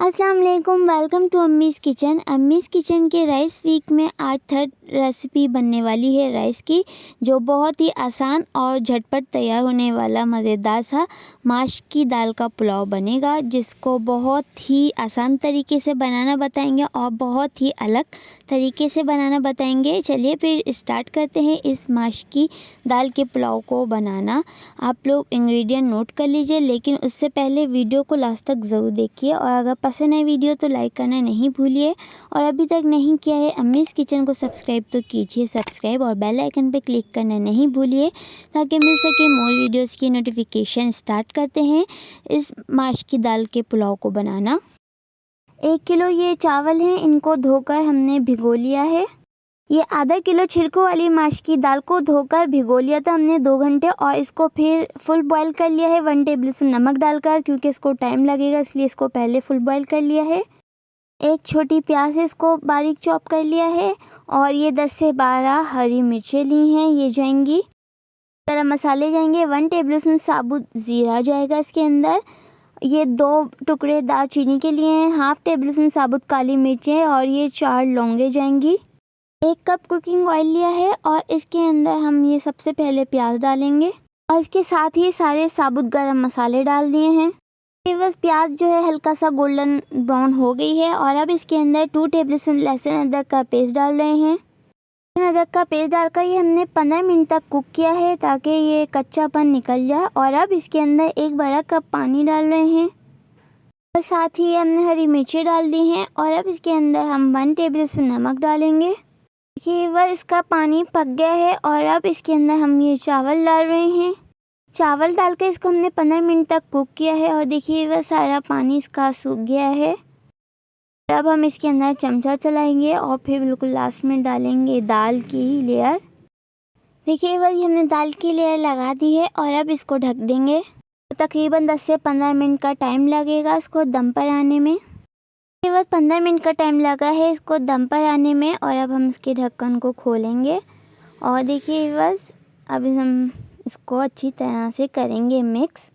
अस्सलाम वालेकुम, welcome to अम्मीज़ kitchen. अम्मीज़ kitchen के राइस वीक में आज थर्ड रेसिपी बनने वाली है राइस की, जो बहुत ही आसान और झटपट तैयार होने वाला मज़ेदार सा माश की दाल का पुलाव बनेगा, जिसको बहुत ही आसान तरीके से बनाना बताएंगे और बहुत ही अलग तरीके से बनाना बताएंगे। चलिए फिर स्टार्ट करते हैं इस माश की दाल के पुलाव को बनाना। आप लोग इंग्रेडिएंट नोट कर लीजिए, लेकिन उससे पहले वीडियो को लास्ट तक ज़रूर देखिए और अगर पसंद आए वीडियो तो लाइक करना नहीं भूलिए और अभी तक नहीं किया है अम्मीज़ किचन को सब्सक्राइब तो कीजिए सब्सक्राइब और बेल आइकन पर क्लिक करना नहीं भूलिए ताकि मिल सके मोर वीडियोस की नोटिफिकेशन। स्टार्ट करते हैं इस माश की दाल के पुलाव को बनाना। 1 किलो ये चावल हैं, इनको धोकर हमने भिगो लिया है। ये आधा किलो छिलकों वाली माश की दाल को धोकर भिगो लिया था हमने 2 घंटे और इसको फिर फुल बॉईल कर लिया है 1 टेबलस्पून नमक डालकर, क्योंकि इसको टाइम लगेगा इसलिए इसको पहले फुल बॉईल कर लिया है। एक छोटी प्याज है, इसको बारीक चॉप कर लिया है और ये 10 से 12 हरी मिर्चें ली हैं, ये जाएंगी। गरम मसाले जाएंगे, 1 टेबलस्पून साबुत ज़ीरा जाएगा इसके अंदर। ये 2 टुकड़े दालचीनी के लिए हैं, हाफ टेबलस्पून साबुत काली मिर्चें और ये 4 लौंगे जाएंगी। 1 कप कुकिंग ऑयल लिया है और इसके अंदर हम ये सबसे पहले प्याज डालेंगे और इसके साथ ही सारे साबुत गरम मसाले डाल दिए हैं। ये बस प्याज जो है हल्का सा गोल्डन ब्राउन हो गई है और अब इसके अंदर 2 टेबलस्पून लहसुन अदरक का पेस्ट डाल रहे हैं। लहसुन अदरक का पेस्ट डालकर ये हमने 15 मिनट तक कुक किया है ताकि ये कच्चापन निकल जाए और अब इसके अंदर 1 बड़ा कप पानी डाल रहे हैं और साथ ही हमने हरी मिर्ची डाल दी हैं और अब इसके अंदर हम 1 टेबलस्पून नमक डालेंगे। देखिए बस इसका पानी पक गया है और अब इसके अंदर हम ये चावल डाल रहे हैं। चावल डाल के इसको हमने 15 मिनट तक कुक किया है और देखिए वह सारा पानी इसका सूख गया है। अब हम इसके अंदर चमचा चलाएंगे और फिर बिल्कुल लास्ट में डालेंगे दाल की लेयर। देखिए बस हमने दाल की लेयर लगा दी है और अब इसको ढक देंगे। तकरीबन 10 से 15 मिनट का टाइम लगेगा इसको दम पर आने में। बस 15 मिनट का टाइम लगा है इसको दम पर आने में और अब हम इसके ढक्कन को खोलेंगे और देखिए बस अभी हम इसको अच्छी तरह से करेंगे मिक्स।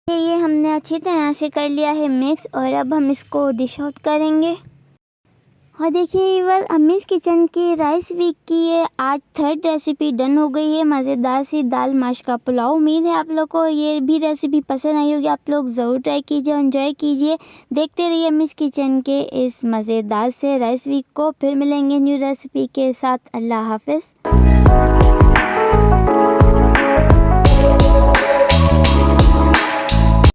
ये हमने अच्छी तरह से कर लिया है मिक्स और अब हम इसको डिश आउट करेंगे। और देखिए बस अम्मीज़ किचन की राइस वीक की ये आज थर्ड रेसिपी डन हो गई है, मज़ेदार सी दाल माश का पुलाव। उम्मीद है आप लोग को ये भी रेसिपी पसंद आई होगी। आप लोग ज़रूर ट्राई कीजिए और एंजॉय कीजिए। देखते रहिए अम्मीज़ किचन के इस मज़ेदार से राइस वीक को। फिर मिलेंगे न्यू रेसिपी के साथ। अल्लाह हाफ़िज़।